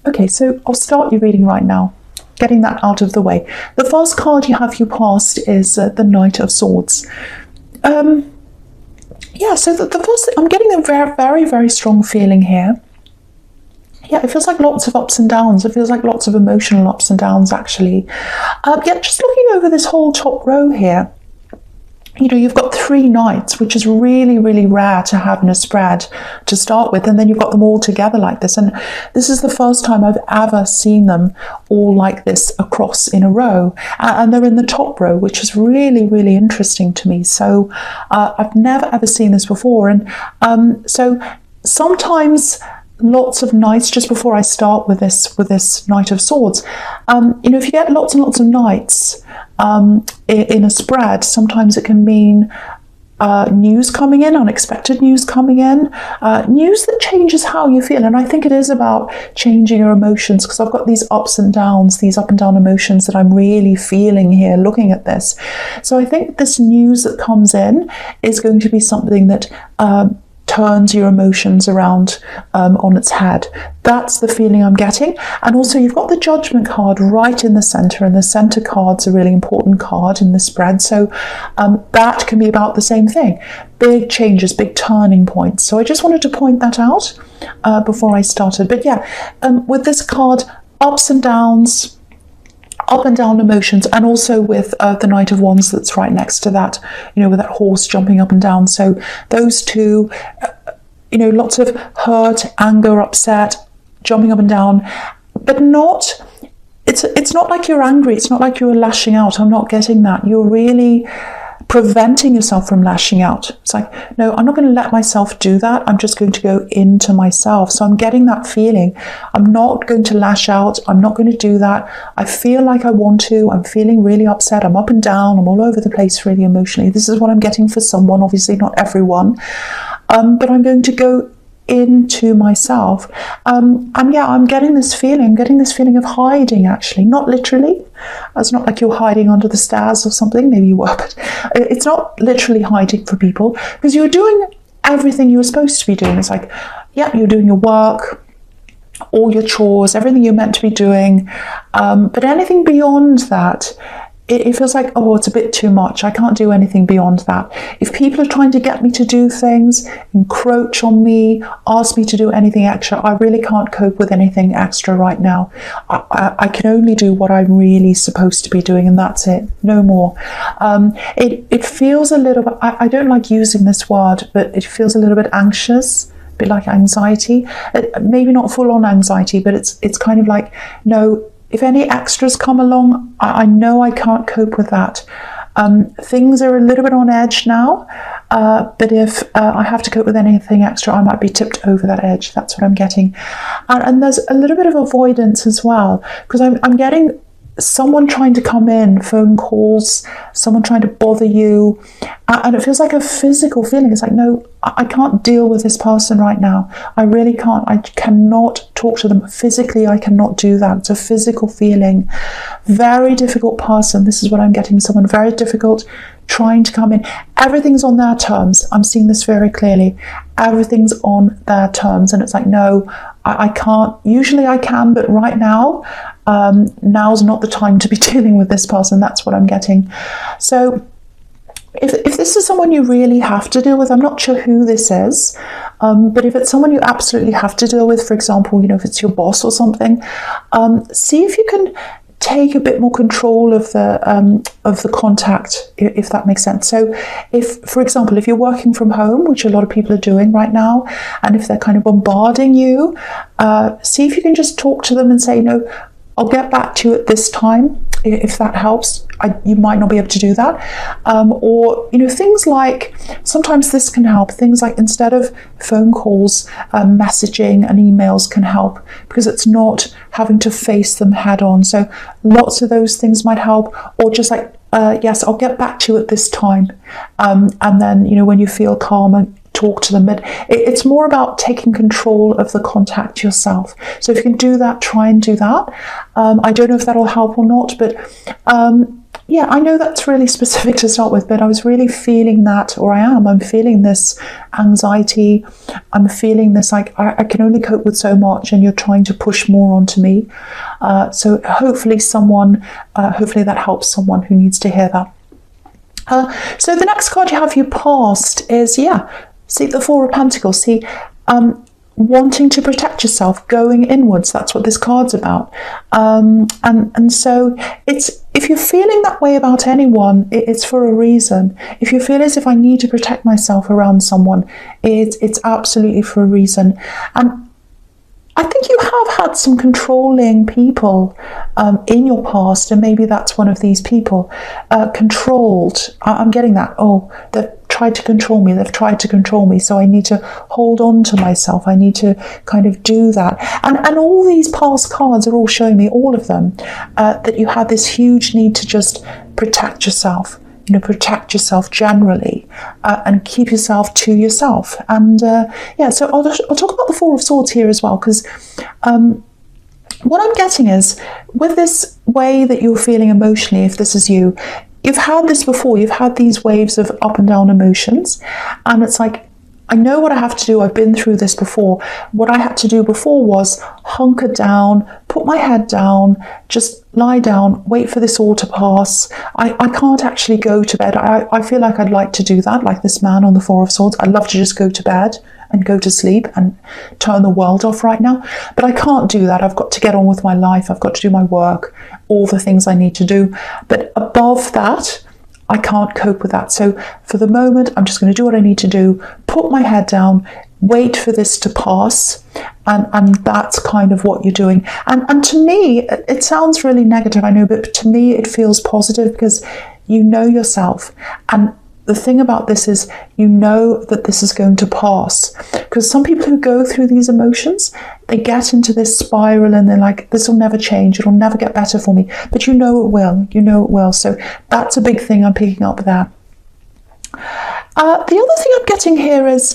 Okay, so I'll start your reading right now, getting that out of the way. The first card you have you passed is the Knight of Swords. Yeah, so the first thing, I'm getting a very, very, very strong feeling here. Yeah, it feels like lots of ups and downs. It feels like lots of emotional ups and downs, actually. Yeah, just looking over this whole top row here, you know, you've got 3 knights, which is really, really rare to have in a spread to start with. And then you've got them all together like this. And this is the first time I've ever seen them all like this across in a row. And they're in the top row, which is really, really interesting to me. So I've never, ever seen this before. And so sometimes lots of knights, just before I start with this Knight of Swords, you know, if you get lots and lots of knights in a spread, sometimes it can mean news coming in, unexpected news coming in, news that changes how you feel. And I think it is about changing your emotions, because I've got these ups and downs, these up and down emotions that I'm really feeling here looking at this. So I think this news that comes in is going to be something that turns your emotions around on its head. That's the feeling I'm getting. And also you've got the Judgment card right in the center, and the center card's a really important card in the spread. So that can be about the same thing. Big changes, big turning points. So I just wanted to point that out before I started. But yeah, with this card, ups and downs, up and down emotions, and also with the Knight of Wands that's right next to that, you know, with that horse jumping up and down. So those two, you know, lots of hurt, anger, upset, jumping up and down, but not, it's not like you're angry, it's not like you're lashing out. I'm not getting that. You're really preventing yourself from lashing out. It's like, no, I'm not going to let myself do that. I'm just going to go into myself. So I'm getting that feeling. I'm not going to lash out. I'm not going to do that. I feel like I want to. I'm feeling really upset. I'm up and down. I'm all over the place really emotionally. This is what I'm getting for someone, obviously not everyone. But I'm going to go into myself. And yeah, I'm getting this feeling of hiding, actually, not literally. It's not like you're hiding under the stairs or something. Maybe you were, but it's not literally hiding for people, because you're doing everything you were supposed to be doing. It's like, yeah, you're doing your work, all your chores, everything you're meant to be doing. But anything beyond that, it feels like, oh, it's a bit too much. I can't do anything beyond that. If people are trying to get me to do things, encroach on me, ask me to do anything extra, I really can't cope with anything extra right now. I can only do what I'm really supposed to be doing, and that's it. No more. It feels a little bit, I don't like using this word, but it feels a little bit anxious, a bit like anxiety. Maybe not full-on anxiety, but it's kind of like, no, if any extras come along, I know I can't cope with that. Things are a little bit on edge now, but if I have to cope with anything extra, I might be tipped over that edge. That's what I'm getting. And there's a little bit of avoidance as well, because I'm getting someone trying to come in, phone calls, someone trying to bother you, and it feels like a physical feeling. It's like, no, I can't deal with this person right now. I really can't. I cannot talk to them physically. I cannot do that. It's a physical feeling. Very difficult person. This is what I'm getting. Someone very difficult trying to come in. Everything's on their terms. I'm seeing this very clearly. Everything's on their terms, and it's like, no, I can't. Usually I can, but right now, now's not the time to be dealing with this person. That's what I'm getting. So if this is someone you really have to deal with, I'm not sure who this is, but if it's someone you absolutely have to deal with, for example, you know, if it's your boss or something, see if you can take a bit more control of the contact, if that makes sense. So if, for example, if you're working from home, which a lot of people are doing right now, and if they're kind of bombarding you, see if you can just talk to them and say, no, I'll get back to you at this time, if that helps. You might not be able to do that. Or, you know, things like, sometimes this can help. Things like, instead of phone calls, messaging and emails can help, because it's not having to face them head on. So lots of those things might help. Or just like, yes, I'll get back to you at this time. And then, you know, when you feel calmer, talk to them. But it's more about taking control of the contact yourself. So if you can do that, try and do that. I don't know if that'll help or not, but yeah, I know that's really specific to start with, but I was really feeling that, or I'm feeling this anxiety. I'm feeling this like I can only cope with so much, and you're trying to push more onto me. So hopefully hopefully that helps someone who needs to hear that. So the next card you have, your past, is, see, the Four of Pentacles. See, wanting to protect yourself, going inwards. That's what this card's about. And so if you're feeling that way about anyone, it's for a reason. If you feel as if I need to protect myself around someone, it's absolutely for a reason. And I think you have had some controlling people in your past, and maybe that's one of these people. Controlled. I'm getting that. Oh, they've tried to control me. They've tried to control me. So I need to hold on to myself. I need to kind of do that. And all these past cards are all showing me, all of them, that you have this huge need to just protect yourself. Protect yourself generally, and keep yourself to yourself. And so I'll talk about the Four of Swords here as well, because what I'm getting is, with this way that you're feeling emotionally, if this is you, you've had this before. You've had these waves of up and down emotions, and it's like, I know what I have to do. I've been through this before. What I had to do before was hunker down, put my head down, just lie down, wait for this all to pass. I can't actually go to bed. I feel like I'd like to do that, like this man on the Four of Swords. I'd love to just go to bed and go to sleep and turn the world off right now. But I can't do that. I've got to get on with my life. I've got to do my work, all the things I need to do. But above that, I can't cope with that. So for the moment, I'm just going to do what I need to do, put my head down, wait for this to pass. And that's kind of what you're doing. And to me, it sounds really negative, I know, but to me, it feels positive, because you know yourself. And the thing about this is, you know that this is going to pass. Because some people who go through these emotions, they get into this spiral and they're like, this will never change. It'll never get better for me. But you know it will. You know it will. So that's a big thing I'm picking up there. The other thing I'm getting here is,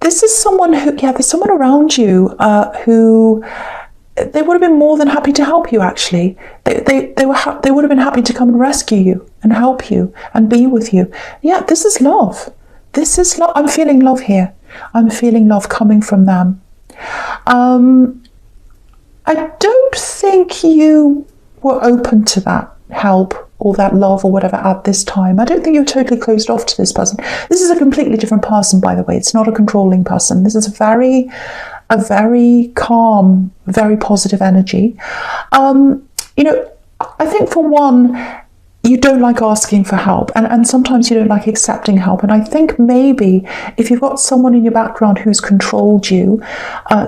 this is someone who, there's someone around you who, they would have been more than happy to help you, actually. They would have been happy to come and rescue you and help you and be with you. Yeah, this is love. This is love. I'm feeling love here. I'm feeling love coming from them. I don't think you were open to that help or that love or whatever at this time. I don't think you're totally closed off to this person. This is a completely different person, by the way. It's not a controlling person. This is a very calm, very positive energy. I think, for one, you don't like asking for help, and sometimes you don't like accepting help. And I think maybe if you've got someone in your background who's controlled you,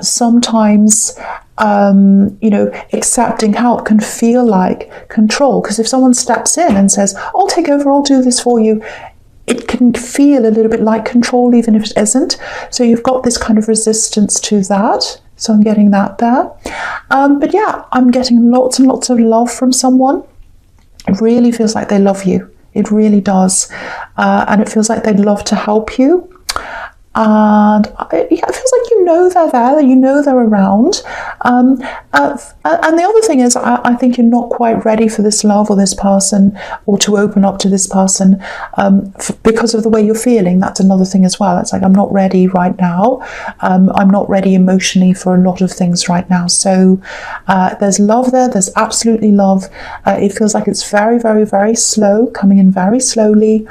sometimes accepting help can feel like control. Because if someone steps in and says, I'll take over, I'll do this for you, it can feel a little bit like control, even if it isn't. So you've got this kind of resistance to that. So I'm getting that there. But yeah, I'm getting lots and lots of love from someone. It really feels like they love you. It really does. And it feels like they'd love to help you. And it feels like you know they're there, you know they're around. And the other thing is, I think you're not quite ready for this love or this person, or to open up to this person because of the way you're feeling. That's another thing as well. It's like, I'm not ready right now. I'm not ready emotionally for a lot of things right now. So there's love there. There's absolutely love. It feels like it's very, very, very slow, coming in very slowly.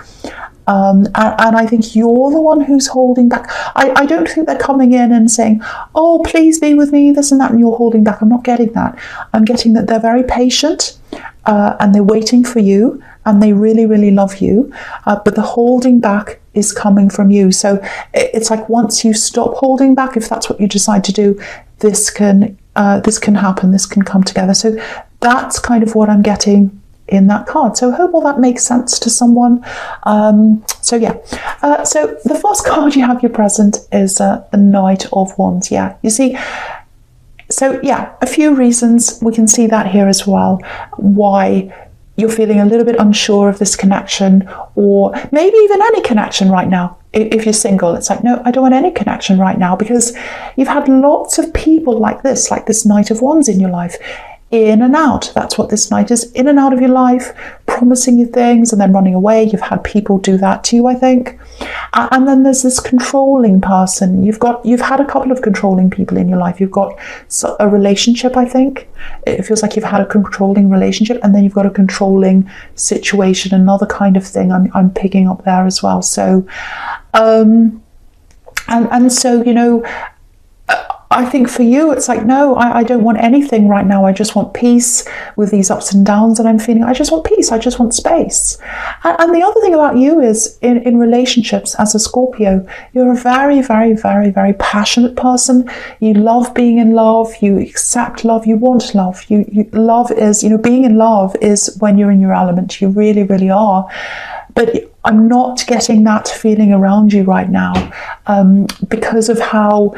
And I think you're the one who's holding back. I don't think they're coming in and saying, oh, please be with me, this and that, and you're holding back. I'm not getting that. I'm getting that they're very patient, and they're waiting for you, and they really, really love you. But the holding back is coming from you. So it's like, once you stop holding back, if that's what you decide to do, this can happen, this can come together. So that's kind of what I'm getting in that card. So I hope all that makes sense to someone. So the first card you have your present is the Knight of Wands. Yeah, you see, so yeah, a few reasons we can see that here as well, why you're feeling a little bit unsure of this connection, or maybe even any connection right now. If you're single, it's like, no, I don't want any connection right now, because you've had lots of people like this Knight of Wands in your life. in and out. That's what this Knight is, in and out of your life, promising you things and then running away. You've had people do that to you, I think. And then there's this controlling person. You've had a couple of controlling people in your life. You've got a relationship, I think. It feels like you've had a controlling relationship, and then you've got a controlling situation, another kind of thing I'm picking up there as well. So, and so, you know, I think for you, it's like, no, I don't want anything right now. I just want peace with these ups and downs that I'm feeling. I just want peace. I just want space. And the other thing about you is in relationships as a Scorpio, you're a very, very, very, very passionate person. You love being in love. You accept love. You want love. Love is, you know, being in love is when you're in your element. You really, really are. But I'm not getting that feeling around you right now because of how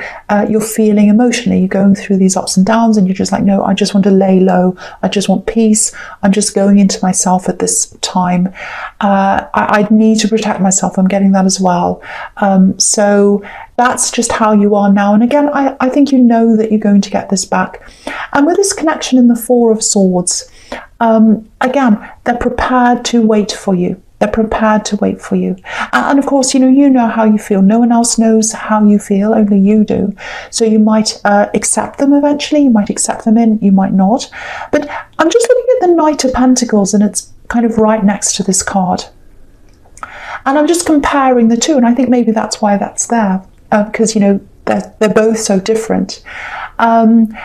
you're feeling emotionally. You're going through these ups and downs and you're just like, no, I just want to lay low. I just want peace. I'm just going into myself at this time. I need to protect myself. I'm getting that as well. So that's just how you are now. And again, I think you know that you're going to get this back. And with this connection in the Four of Swords, again, they're prepared to wait for you. They're prepared to wait for you. And of course, you know how you feel. No one else knows how you feel, only you do. So you might accept them eventually. You might accept them in, you might not. But I'm just looking at the Knight of Pentacles, and it's kind of right next to this card. And I'm just comparing the two, and I think maybe that's why that's there, because, you know, they're both so different. And,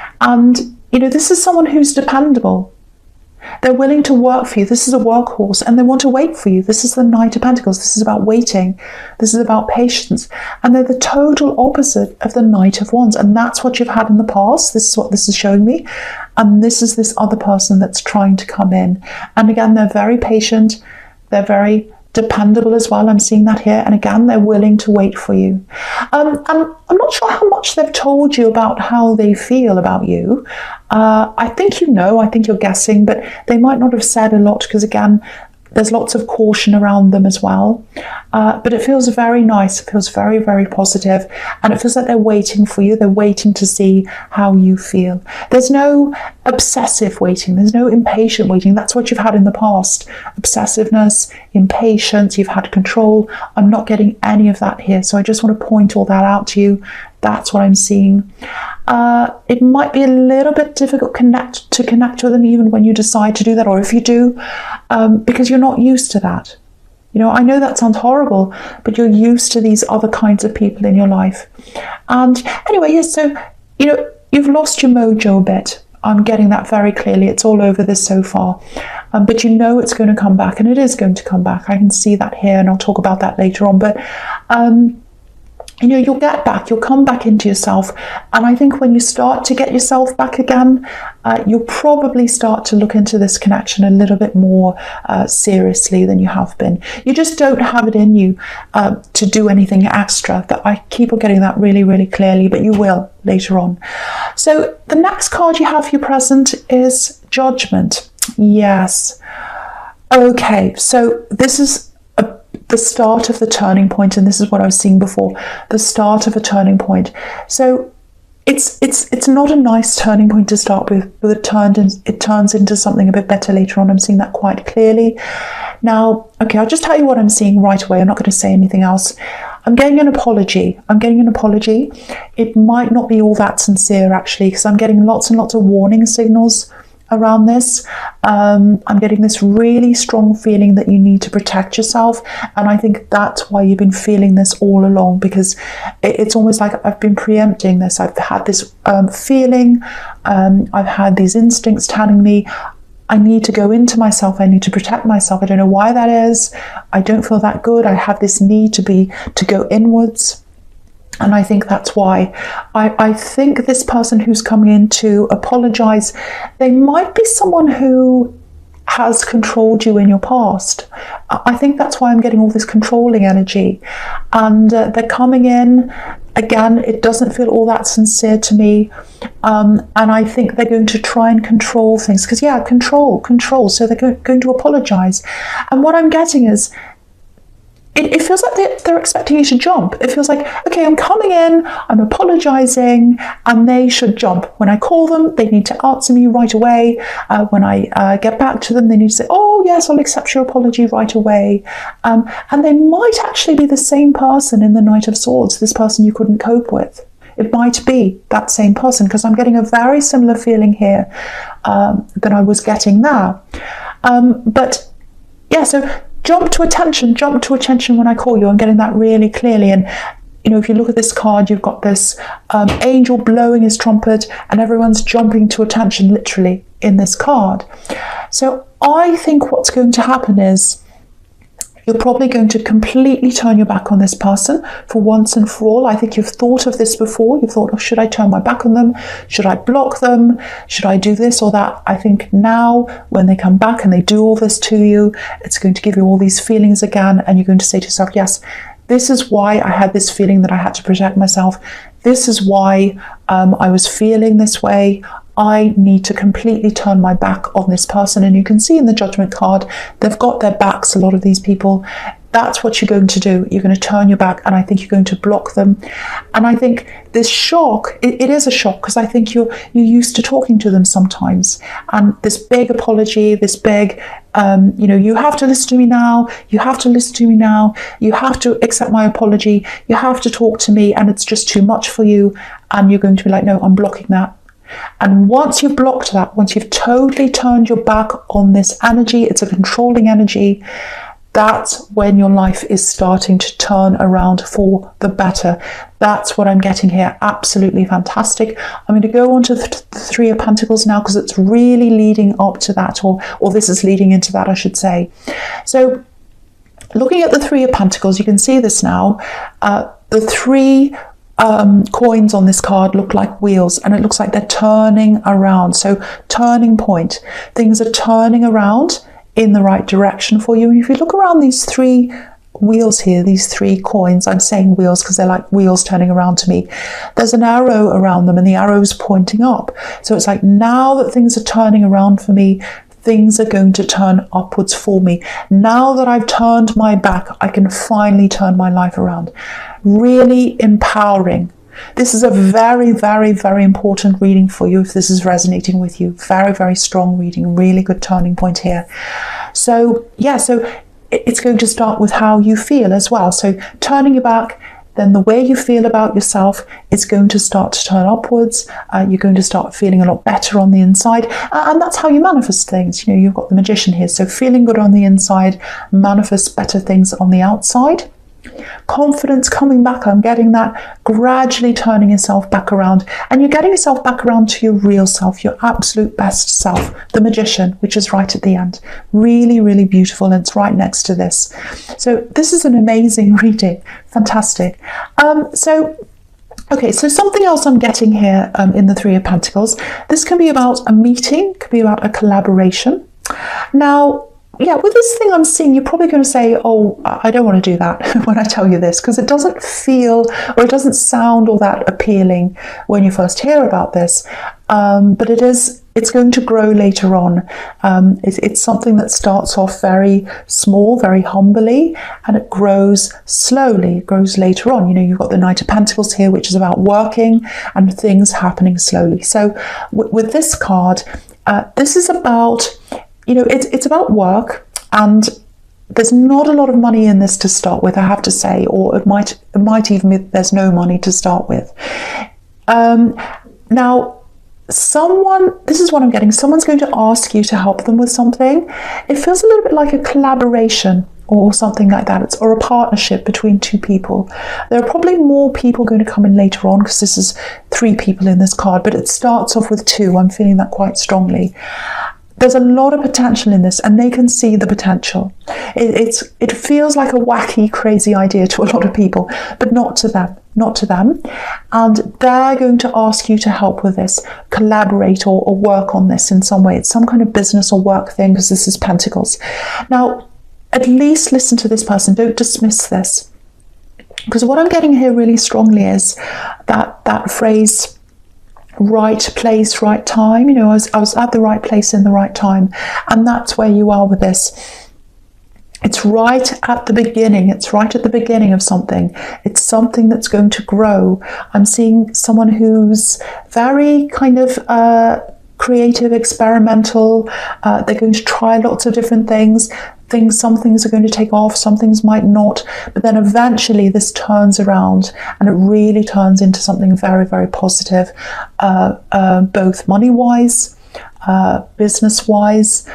you know, this is someone who's dependable. They're willing to work for you. This is a workhorse, and they want to wait for you. This is the Knight of Pentacles. This is about waiting. This is about patience. And they're the total opposite of the Knight of Wands. And that's what you've had in the past. This is what this is showing me. And this is this other person that's trying to come in. And again, they're very patient. They're very dependable as well. I'm seeing that here. And again, they're willing to wait for you. And I'm not sure how much they've told you about how they feel about you. I think you know, I think you're guessing, but they might not have said a lot because, again, there's lots of caution around them as well. But it feels very nice. It feels very, very positive. And it feels like they're waiting for you. They're waiting to see how you feel. There's no obsessive waiting. There's no impatient waiting. That's what you've had in the past. Obsessiveness, impatience, you've had control. I'm not getting any of that here. So I just want to point all that out to you. That's what I'm seeing. It might be a little bit difficult to connect with them even when you decide to do that, or if you do, because you're not used to that. You know, I know that sounds horrible, but you're used to these other kinds of people in your life. And anyway, yes, so, you know, you've lost your mojo a bit. I'm getting that very clearly. It's all over this so far. But you know it's going to come back, and it is going to come back. I can see that here, and I'll talk about that later on. But you know, you'll get back, you'll come back into yourself. And I think when you start to get yourself back again, you'll probably start to look into this connection a little bit more seriously than you have been. You just don't have it in you to do anything extra. That I keep on getting that really, really clearly, but you will later on. So the next card you have for your present is Judgment. Yes. Okay, so this is the start of the turning point, and this is what I was seeing before, the start of a turning point. So it's not a nice turning point to start with, but it turns into something a bit better later on. I'm seeing that quite clearly. Now, okay, I'll just tell you what I'm seeing right away. I'm not going to say anything else. I'm getting an apology. It might not be all that sincere, actually, because I'm getting lots and lots of warning signals around this. I'm getting this really strong feeling that you need to protect yourself, and I think that's why you've been feeling this all along, because it's almost like I've been preempting this. I've had this feeling, I've had these instincts telling me I need to go into myself, I need to protect myself. I don't know why that is. I don't feel that good. I have this need to go inwards. And I think that's why. I think this person who's coming in to apologize, they might be someone who has controlled you in your past. I think that's why I'm getting all this controlling energy. And they're coming in. Again, it doesn't feel all that sincere to me. And I think they're going to try and control things. Because, yeah, control. So they're going to apologize. And what I'm getting is, it feels like they're expecting you to jump. It feels like, okay, I'm coming in, I'm apologising, and they should jump. When I call them, they need to answer me right away. When I get back to them, they need to say, oh, yes, I'll accept your apology right away. And they might actually be the same person in the Knight of Swords, this person you couldn't cope with. It might be that same person, because I'm getting a very similar feeling here that I was getting there. But yeah, so jump to attention when I call you. I'm getting that really clearly. And you know, if you look at this card, you've got this angel blowing his trumpet, and everyone's jumping to attention literally in this card. So I think what's going to happen is you're probably going to completely turn your back on this person for once and for all. I think you've thought of this before. You've thought, oh, should I turn my back on them? Should I block them? Should I do this or that? I think now when they come back and they do all this to you, it's going to give you all these feelings again, and you're going to say to yourself, yes, this is why I had this feeling that I had to protect myself. This is why I was feeling this way. I need to completely turn my back on this person. And you can see in the Judgment card, they've got their backs, a lot of these people. That's what you're going to do. You're going to turn your back, and I think you're going to block them. And I think this shock, it is a shock, because I think you're used to talking to them sometimes. And this big apology, this big, you know, you have to listen to me now. You have to listen to me now. You have to accept my apology. You have to talk to me, and it's just too much for you. And you're going to be like, no, I'm blocking that. And once you've blocked that, once you've totally turned your back on this energy, it's a controlling energy, that's when your life is starting to turn around for the better. That's what I'm getting here. Absolutely fantastic. I'm going to go on to the Three of Pentacles now, because it's really leading up to that, or this is leading into that, I should say. So looking at the Three of Pentacles, you can see this now. The three coins on this card look like wheels, and it looks like they're turning around. So turning point, things are turning around in the right direction for you. And if you look around these three wheels here, these three coins, I'm saying wheels because they're like wheels turning around to me, there's an arrow around them, and the arrow's pointing up. So it's like, now that things are turning around for me, things are going to turn upwards for me. Now that I've turned my back, I can finally turn my life around. Really empowering. This is a very, very, very important reading for you if this is resonating with you. Very, very strong reading. Really good turning point here. So yeah, so it's going to start with how you feel as well. So turning your back, then the way you feel about yourself is going to start to turn upwards. You're going to start feeling a lot better on the inside. And that's how you manifest things. You know, you've got the Magician here. So feeling good on the inside, manifest better things on the outside. Confidence coming back, I'm getting that, gradually turning yourself back around, and you're getting yourself back around to your real self, your absolute best self, the Magician, which is right at the end. Really, really beautiful, and it's right next to this. So this is an amazing reading. Fantastic. Okay, so something else I'm getting here in the Three of Pentacles. This can be about a meeting, could be about a collaboration. Now, yeah, with this thing I'm seeing, you're probably going to say, oh, I don't want to do that when I tell you this, because it doesn't feel, or it doesn't sound all that appealing when you first hear about this. But it's going to grow later on. It's something that starts off very small, very humbly, and it grows slowly. It grows later on. You know, you've got the Knight of Pentacles here, which is about working and things happening slowly. So with this card, this is about, you know, it's about work, and there's not a lot of money in this to start with, I have to say, or it might even be there's no money to start with. Now, this is what I'm getting, someone's going to ask you to help them with something. It feels a little bit like a collaboration or something like that, or a partnership between two people. There are probably more people going to come in later on, because this is three people in this card, but it starts off with two. I'm feeling that quite strongly. There's a lot of potential in this, and they can see the potential. It feels like a wacky, crazy idea to a lot of people, but not to them. And they're going to ask you to help with this, collaborate or work on this in some way. It's some kind of business or work thing, because this is Pentacles. Now, at least listen to this person. Don't dismiss this, because what I'm getting here really strongly is that phrase, right place, right time. You know, I was at the right place in the right time, and that's where you are with this. It's right at the beginning. It's right at the beginning of something. It's something that's going to grow. I'm seeing someone who's very kind of creative, experimental. They're going to try lots of different things. Some things are going to take off, some things might not, but then eventually this turns around and it really turns into something very, very positive, both money-wise, business-wise,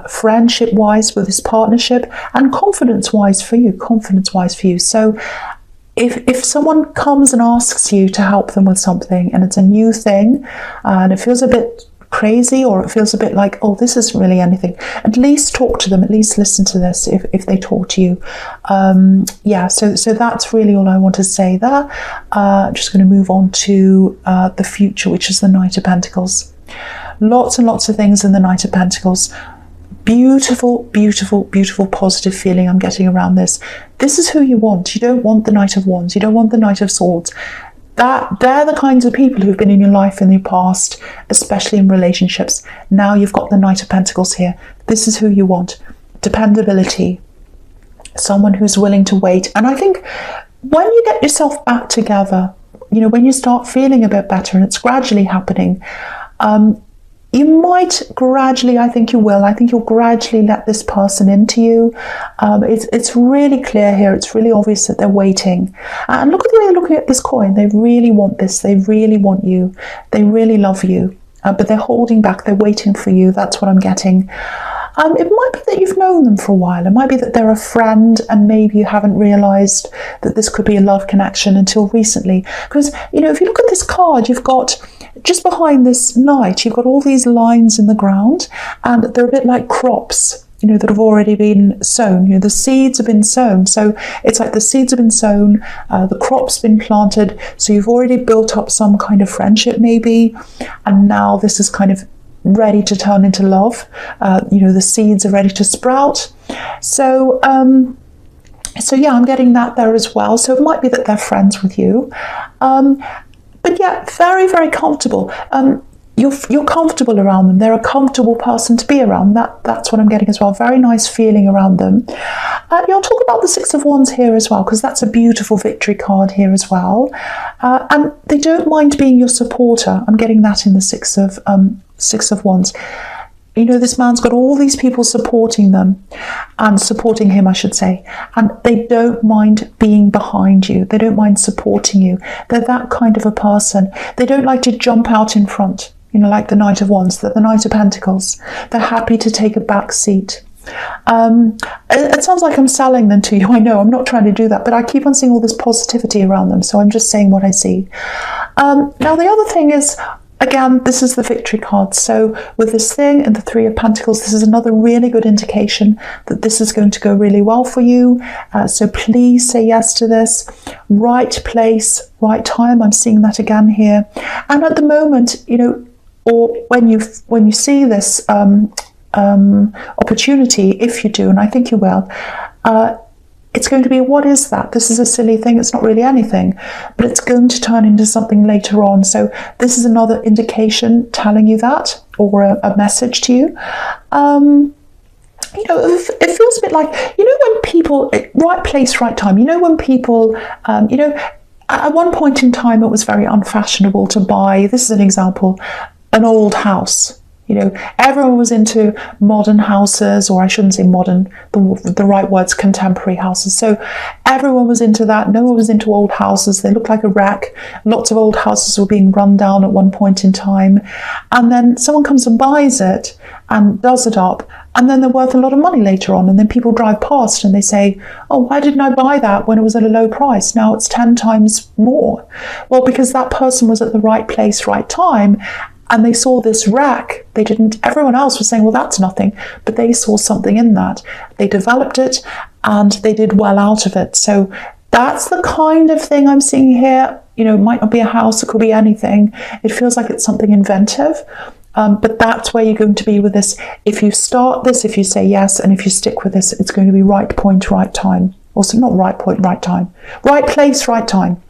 friendship-wise with this partnership, and confidence-wise for you. So if someone comes and asks you to help them with something and it's a new thing and it feels a bit crazy, or it feels a bit like, oh, this isn't really anything, at least talk to them, at least listen to this if they talk to you. So that's really all I want to say there. I'm just going to move on to the future, which is the Knight of Pentacles. Lots and lots of things in the Knight of Pentacles. Beautiful, beautiful, beautiful positive feeling I'm getting around this. This is who you want. You don't want the Knight of Wands. You don't want the Knight of Swords. They're the kinds of people who've been in your life in the past, especially in relationships. Now you've got the Knight of Pentacles here. This is who you want. Dependability. Someone who's willing to wait. And I think when you get yourself back together, when you start feeling a bit better and it's gradually happening, you might gradually, I think you'll gradually let this person into you. It's really clear here. It's really obvious that they're waiting. And look at the way they're looking at this coin. They really want this. They really want you. They really love you. But they're holding back. They're waiting for you. That's what I'm getting. It might be that you've known them for a while. It might be that they're a friend and maybe you haven't realised that this could be a love connection until recently. Because, if you look at this card, you've got, just behind this knight, you've got all these lines in the ground and they're a bit like crops, that have already been sown. The seeds have been sown. So it's like the seeds have been sown, the crop's been planted. So you've already built up some kind of friendship maybe. And now this is kind of ready to turn into love. The seeds are ready to sprout. So yeah, I'm getting that there as well. So it might be that they're friends with you. But yeah, very, very comfortable. You're comfortable around them. They're a comfortable person to be around. That's what I'm getting as well. Very nice feeling around them. I'll talk about the Six of Wands here as well, because that's a beautiful victory card here as well. And they don't mind being your supporter. I'm getting that in the Six of Wands. This man's got all these people supporting them, and supporting him, I should say, and they don't mind being behind you. They don't mind supporting you. They're that kind of a person. They don't like to jump out in front, like the Knight of Wands, the Knight of Pentacles. They're happy to take a back seat. It sounds like I'm selling them to you. I know I'm not trying to do that, but I keep on seeing all this positivity around them, so I'm just saying what I see. Now the other thing is, again, this is the victory card. So with this thing and the Three of Pentacles, this is another really good indication that this is going to go really well for you. So please say yes to this. Right place, right time. I'm seeing that again here. And at the moment, or when you see this opportunity, if you do, and I think you will, it's going to be, what is that? This is a silly thing. It's not really anything, but it's going to turn into something later on. So this is another indication telling you that, or a message to you. It feels a bit like, when people, right place, right time. When people, at one point in time, it was very unfashionable to buy, this is an example, an old house. Everyone was into modern houses, or I shouldn't say modern, the right word's contemporary houses. So everyone was into that. No one was into old houses. They looked like a wreck. Lots of old houses were being run down at one point in time. And then someone comes and buys it and does it up. And then they're worth a lot of money later on. And then people drive past and they say, oh, why didn't I buy that when it was at a low price? Now it's 10 times more. Well, because that person was at the right place, right time. And they saw this rack. Everyone else was saying, well, that's nothing. But they saw something in that. They developed it and they did well out of it. So that's the kind of thing I'm seeing here. It might not be a house. It could be anything. It feels like it's something inventive. But that's where you're going to be with this. If you start this, if you say yes, and if you stick with this, it's going to be right point, right time. Also, not right point, right time. Right place, right time.